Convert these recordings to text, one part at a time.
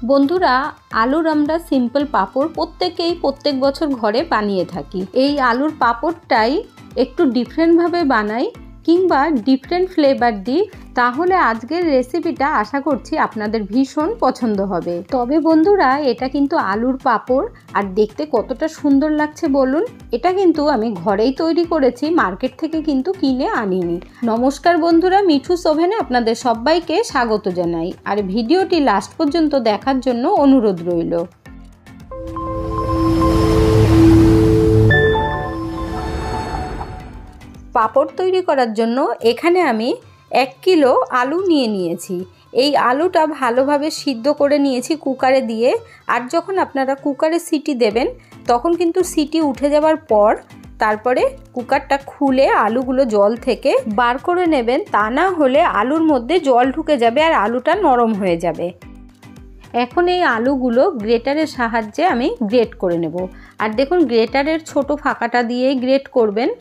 বন্ধুরা, আলুর আমরা সিম্পল পাঁপড় প্রত্যেক বছর ঘরে বানিয়ে থাকি। এই আলুর পাঁপড়টাই একটু ডিফারেন্টভাবে বানাই কিংবা ডিফারেন্ট ফ্লেভার দিই, তাহলে আজকের রেসিপিটা আশা করছি আপনাদের ভীষণ পছন্দ হবে। তবে বন্ধুরা, এটা কিন্তু আলুর পাঁপড়, আর দেখতে কতটা সুন্দর লাগছে বলুন। এটা কিন্তু আমি ঘরেই তৈরি করেছি, মার্কেট থেকে কিন্তু কিনে আনিনি। নমস্কার বন্ধুরা, মিঠুস ওভেনে আপনাদের সবাইকে স্বাগত জানাই, আর ভিডিওটি লাস্ট পর্যন্ত দেখার জন্য অনুরোধ রইল। পাঁপড় তৈরি করার জন্য এখানে আমি 1 কিলো আলু নিয়েছি। এই আলুটা ভালোভাবে সিদ্ধ করে নিয়েছি কুকারে দিয়ে। আর যখন আপনারা কুকারে সিটি দেবেন, তখন কিন্তু সিটি উঠে যাওয়ার পর তারপরে কুকারটা খুলে আলুগুলো জল থেকে বার করে নেবেন, তা না হলে আলুর মধ্যে জল ঢুকে যাবে আর আলুটা নরম হয়ে যাবে। এখন এই আলুগুলো গ্রেটারের সাহায্যে আমি গ্রেট করে নেব। আর দেখুন, গ্রেটারের ছোট ফাঁকাটা দিয়েই গ্রেট করবেন।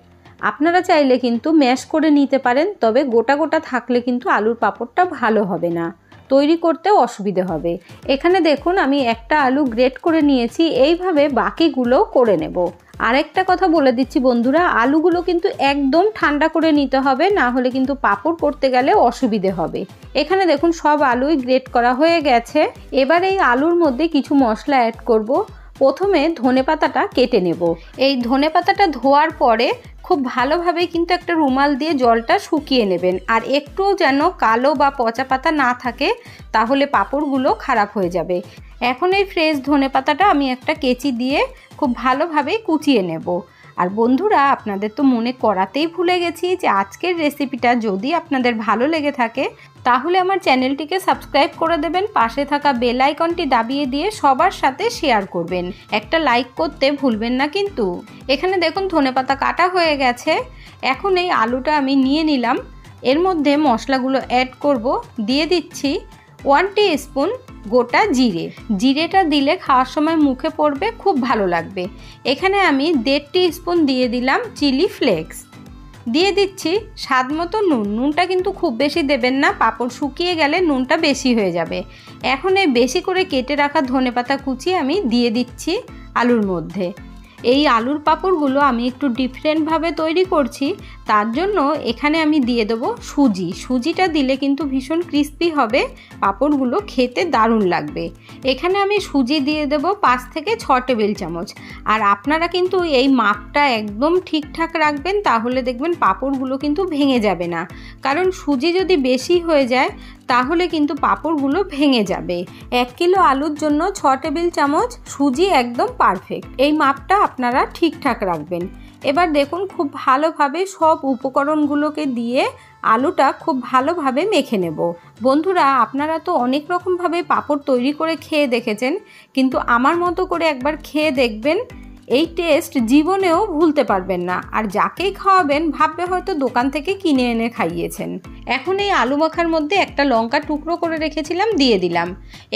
আপনারা চাইলে কিন্তু ম্যাশ করে নিতে পারেন, তবে গোটা গোটা থাকলে কিন্তু আলুর পাঁপড়টা ভালো হবে না, তৈরি করতেও অসুবিধে হবে। এখানে দেখুন, আমি একটা আলু গ্রেট করে নিয়েছি, এইভাবে বাকিগুলো করে নেব। আরেকটা কথা বলে দিচ্ছি বন্ধুরা, আলুগুলো কিন্তু একদম ঠান্ডা করে নিতে হবে, না হলে কিন্তু পাঁপড় করতে গেলে অসুবিধে হবে। এখানে দেখুন, সব আলুই গ্রেট করা হয়ে গেছে। এবার এই আলুর মধ্যে কিছু মশলা অ্যাড করব। প্রথমে ধনেপাতাটা কেটে নেব। এই ধনেপাতাটা ধোয়ার পরে খুব ভালোভাবে কিন্তু একটা রুমাল দিয়ে জলটা শুকিয়ে নেবেন, আর একটুও যেন কালো বা পচা পাতা না থাকে, তাহলে পাঁপড়গুলো খারাপ হয়ে যাবে। এখন এই ফ্রেশ ধনেপাতাটা আমি একটা কেচি দিয়ে খুব ভালোভাবে কুচিয়ে নেব। আর বন্ধুরা, আপনাদের তো মনে করাতেই ভুলে গেছি যে আজকের রেসিপিটা যদি আপনাদের ভালো লেগে থাকে, তাহলে আমার চ্যানেলটিকে সাবস্ক্রাইব করে দেবেন, পাশে থাকা বেল আইকনটি দাবিয়ে দিয়ে সবার সাথে শেয়ার করবেন। একটা লাইক করতে ভুলবেন না কিন্তু। এখানে দেখুন, ধনেপাতা কাটা হয়ে গেছে। এখন এই আলুটা আমি নিয়ে নিলাম, এর মধ্যে মশলাগুলো অ্যাড করব। দিয়ে দিচ্ছি 1 টিস্পুন গোটা জিরে। জিরেটা দিলে খাওয়ার সময় মুখে পড়বে, খুব ভালো লাগবে। এখানে আমি 1.5 টিস্পুন দিয়ে দিলাম চিলি ফ্লেক্স। দিয়ে দিচ্ছি স্বাদ মতো নুন। নুনটা কিন্তু খুব বেশি দেবেন না, পাঁপড় শুকিয়ে গেলে নুনটা বেশি হয়ে যাবে। এখন এই বেশি করে কেটে রাখা ধনেপাতা কুচি আমি দিয়ে দিচ্ছি আলুর মধ্যে। এই আলুর পাঁপড়গুলো আমি একটু ডিফারেন্টভাবে তৈরি করছি, তার জন্য এখানে আমি দিয়ে দেবো সুজি। সুজিটা দিলে কিন্তু ভীষণ ক্রিস্পি হবে, পাঁপড়গুলো খেতে দারুণ লাগবে। এখানে আমি সুজি দিয়ে দেবো 5 থেকে 6 টেবিল চামচ। আর আপনারা কিন্তু এই মাপটা একদম ঠিকঠাক রাখবেন, তাহলে দেখবেন পাঁপড়গুলো কিন্তু ভেঙে যাবে না। কারণ সুজি যদি বেশি হয়ে যায়, তাহলে কিন্তু পাঁপড়গুলো ভেঙে যাবে। 1 কিলো আলুর জন্য 6 টেবিল চামচ সুজি একদম পারফেক্ট। এই মাপটা আপনারা ঠিকঠাক রাখবেন। এবার দেখুন, খুব ভালোভাবে সব উপকরণগুলোকে দিয়ে আলুটা খুব ভালোভাবে মেখে নেব। বন্ধুরা, আপনারা তো অনেক রকমভাবে পাঁপড় তৈরি করে খেয়ে দেখেছেন, কিন্তু আমার মতো করে একবার খেয়ে দেখবেন, এই টেস্ট জীবনেও ভুলতে পারবেন না। আর যাকেই খাওয়াবেন ভাববে হয়তো দোকান থেকে কিনে এনে খাইয়েছেন। এখন এই আলু মাখার মধ্যে একটা লঙ্কা টুকরো করে রেখেছিলাম, দিয়ে দিলাম।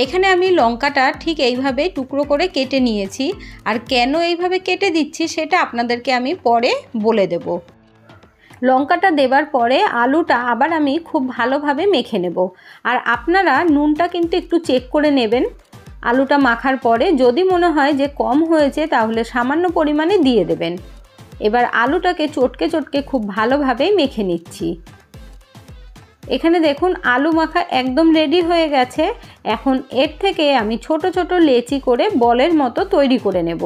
এখানে আমি লঙ্কাটা ঠিক এইভাবে টুকরো করে কেটে নিয়েছি। আর কেন এইভাবে কেটে দিচ্ছি সেটা আপনাদেরকে আমি পরে বলে দেব। লঙ্কাটা দেবার পরে আলুটা আবার আমি খুব ভালোভাবে মেখে নেব। আর আপনারা নুনটা কিন্তু একটু চেক করে নেবেন। আলুটা মাখার পরে যদি মনে হয় যে কম হয়েছে, তাহলে সামান্য পরিমাণে দিয়ে দেবেন। এবার আলুটাকে চটকে চটকে খুব ভালোভাবে মেখে নিচ্ছি। এখানে দেখুন, আলু মাখা একদম রেডি হয়ে গেছে। এখন এর থেকে আমি ছোট ছোট লেচি করে বলের মতো তৈরি করে নেব।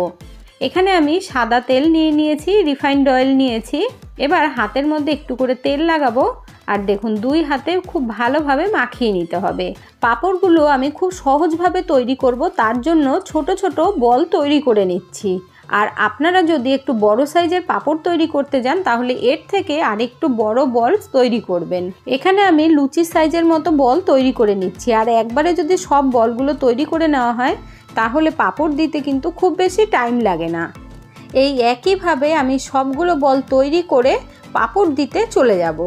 এখানে আমি সাদা তেল নিয়েছি, রিফাইন্ড অয়েল নিয়েছি। এবার হাতের মধ্যে একটু করে তেল লাগাবো, আর দেখুন 2 হাতে খুব ভালোভাবে মাখিয়ে নিতে হবে। পাঁপড়গুলো আমি খুব সহজভাবে তৈরি করব, তার জন্য ছোট ছোট বল তৈরি করে নিচ্ছি। আর আপনারা যদি একটু বড় সাইজের পাঁপড় তৈরি করতে যান, তাহলে এর থেকে আরেকটু বড় বল তৈরি করবেন। এখানে আমি লুচি সাইজের মতো বল তৈরি করে নিচ্ছি। আর একবারে যদি সব বলগুলো তৈরি করে নেওয়া হয়, তাহলে পাঁপড় দিতে কিন্তু খুব বেশি টাইম লাগে না। এই একইভাবে আমি সবগুলো বল তৈরি করে পাঁপড় দিতে চলে যাব।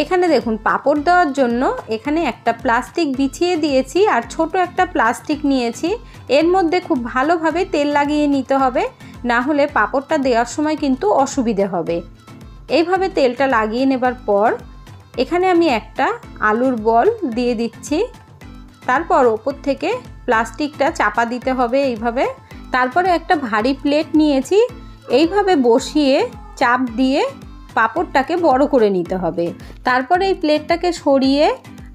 এখানে দেখুন, পাঁপড় দেওয়ার জন্য এখানে একটা প্লাস্টিক বিছিয়ে দিয়েছি, আর ছোট একটা প্লাস্টিক নিয়েছি। এর মধ্যে খুব ভালোভাবে তেল লাগিয়ে নিতে হবে, না হলে পাঁপড়টা দেওয়ার সময় কিন্তু অসুবিধে হবে। এইভাবে তেলটা লাগিয়ে নেবার পর এখানে আমি একটা আলুর বল দিয়ে দিচ্ছি। তারপর ওপর থেকে প্লাস্টিকটা চাপা দিতে হবে এইভাবে। তারপরে একটা ভারী প্লেট নিয়েছি, এইভাবে বসিয়ে চাপ দিয়ে পাঁপড়টাকে বড় করে নিতে হবে। তারপরে এই প্লেটটাকে সরিয়ে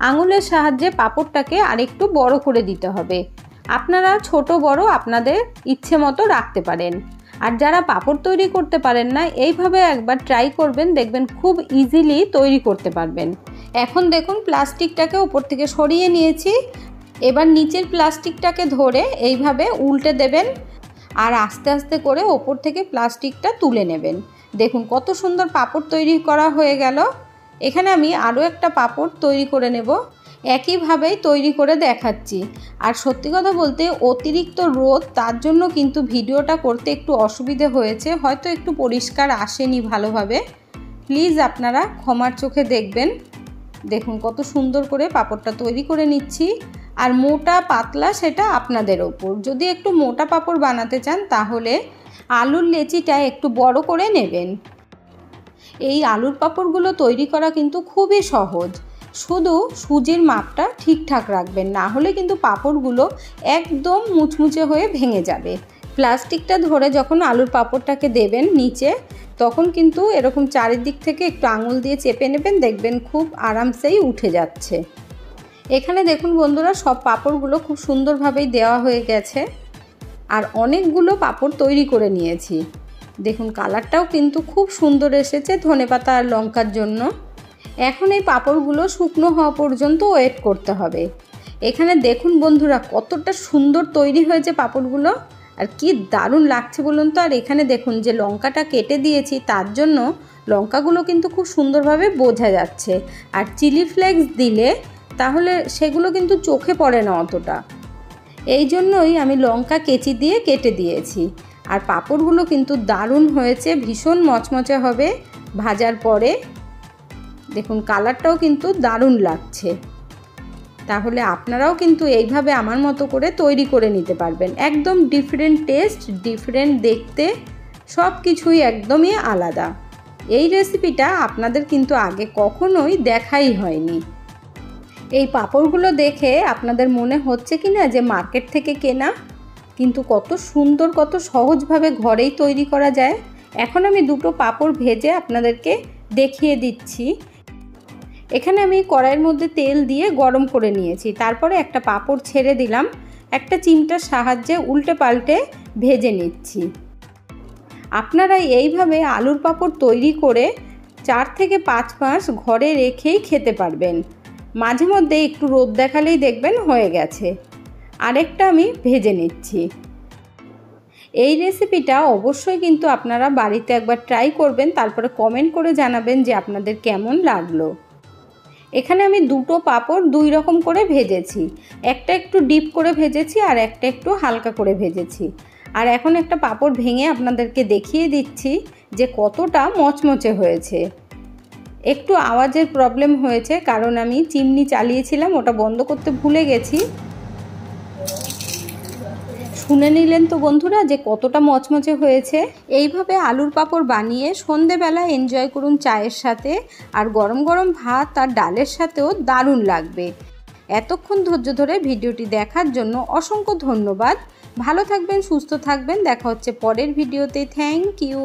আঙুলের সাহায্যে পাঁপড়টাকে আরেকটু বড় করে দিতে হবে। আপনারা ছোট বড় আপনাদের ইচ্ছে মতো রাখতে পারেন। আর যারা পাঁপড় তৈরি করতে পারেন না, এইভাবে একবার ট্রাই করবেন, দেখবেন খুব ইজিলি তৈরি করতে পারবেন। এখন দেখুন প্লাস্টিকটাকে উপর থেকে সরিয়ে নিয়েছি। এবার নিচের প্লাস্টিকটাকে ধরে এইভাবে উল্টে দেবেন আর আস্তে আস্তে করে ওপর থেকে প্লাস্টিকটা তুলে নেবেন। দেখুন কত সুন্দর পাঁপড় তৈরি করা হয়ে গেল। এখানে আমি আরও একটা পাঁপড় তৈরি করে নেব, একইভাবেই তৈরি করে দেখাচ্ছি। আর সত্যি কথা বলতে অতিরিক্ত রোদ, তার জন্য কিন্তু ভিডিওটা করতে একটু অসুবিধে হয়েছে, হয়তো একটু পরিষ্কার আসেনি ভালোভাবে, প্লিজ আপনারা ক্ষমার চোখে দেখবেন। দেখুন কত সুন্দর করে পাঁপড়টা তৈরি করে নিচ্ছি। আর মোটা পাতলা সেটা আপনাদের ওপর। যদি একটু মোটা পাঁপড় বানাতে চান তাহলে আলুর লেচিটা একটু বড় করে নেবেন। এই আলুর পাঁপড়গুলো তৈরি করা কিন্তু খুবই সহজ, শুধু সুজির মাপটা ঠিকঠাক রাখবেন, না হলে কিন্তু পাঁপড়গুলো একদম মুচমুচে হয়ে ভেঙে যাবে। প্লাস্টিকটা ধরে যখন আলুর পাঁপড়টাকে দেবেন নিচে, তখন কিন্তু এরকম চারিদিক থেকে একটু আঙুল দিয়ে চেপে নেবেন, দেখবেন খুব আরামসেই উঠে যাচ্ছে। এখানে দেখুন বন্ধুরা সব পাঁপড়গুলো খুব সুন্দরভাবেই দেওয়া হয়ে গেছে আর অনেকগুলো পাঁপড় তৈরি করে নিয়েছি। দেখুন কালারটাও কিন্তু খুব সুন্দর এসেছে ধনেপাতা আর লঙ্কার জন্য। এখন এই পাঁপড়গুলো শুকনো হওয়া পর্যন্ত ওয়েট করতে হবে। এখানে দেখুন বন্ধুরা কতটা সুন্দর তৈরি হয়েছে পাঁপড়গুলো, আর কি দারুণ লাগছে বলুন তো। আর এখানে দেখুন যে লঙ্কাটা কেটে দিয়েছি, তার জন্য লঙ্কাগুলো কিন্তু খুব সুন্দরভাবে বোঝা যাচ্ছে। আর চিলি ফ্লেক্স দিলে তাহলে সেগুলো কিন্তু চোখে পড়ে না অতটা, এই জন্যই আমি লঙ্কা কেচি দিয়ে কেটে দিয়েছি। আর পাঁপড়গুলো কিন্তু দারুণ হয়েছে, ভীষণ মচমচে হবে ভাজার পরে। দেখুন কালারটাও কিন্তু দারুণ লাগছে। তাহলে আপনারাও কিন্তু এইভাবে আমার মতো করে তৈরি করে নিতে পারবেন। একদম ডিফারেন্ট টেস্ট, ডিফারেন্ট দেখতে, সব কিছুই একদমই আলাদা। এই রেসিপিটা আপনাদের কিন্তু আগে কখনোই দেখাই হয়নি। এই পাঁপড়গুলো দেখে আপনাদের মনে হচ্ছে কি না যে মার্কেট থেকে কেনা, কিন্তু কত সুন্দর কত সহজভাবে ঘরেই তৈরি করা যায়। এখন আমি দুটো পাঁপড় ভেজে আপনাদেরকে দেখিয়ে দিচ্ছি। এখানে আমি কড়াইয়ের মধ্যে তেল দিয়ে গরম করে নিয়েছি, তারপরে একটা পাঁপড় ছেড়ে দিলাম, একটা চিমটার সাহায্যে উল্টে পাল্টে ভেজে নিচ্ছি। আপনারা এইভাবে আলুর পাঁপড় তৈরি করে 4 থেকে 5 মাস ঘরে রেখেই খেতে পারবেন। মাঝে মধ্যে একটু রোদ দেখালেই দেখবেন হয়ে গেছে। আরেকটা আমি ভেজে নিচ্ছি। এই রেসিপিটা অবশ্যই কিন্তু আপনারা বাড়িতে একবার ট্রাই করবেন, তারপরে কমেন্ট করে জানাবেন যে আপনাদের কেমন লাগলো। এখানে আমি দুটো পাঁপড় দুই রকম করে ভেজেছি, একটা একটু ডিপ করে ভেজেছি আর একটা একটু হালকা করে ভেজেছি। আর এখন একটা পাঁপড় ভেঙে আপনাদেরকে দেখিয়ে দিচ্ছি যে কতটা মচমচে হয়েছে। একটু আওয়াজের প্রবলেম হয়েছে, কারণ আমি চিমনি চালিয়েছিলাম, ওটা বন্ধ করতে ভুলে গেছি। শুনে নিলেন তো বন্ধুরা যে কতটা মচমচে হয়েছে। এইভাবে আলুর পাঁপড় বানিয়ে সন্ধেবেলা এনজয় করুন চায়ের সাথে, আর গরম গরম ভাত আর ডালের সাথেও দারুণ লাগবে। এতক্ষণ ধৈর্য ধরে ভিডিওটি দেখার জন্য অসংখ্য ধন্যবাদ। ভালো থাকবেন, সুস্থ থাকবেন, দেখা হচ্ছে পরের ভিডিওতে। Thank you.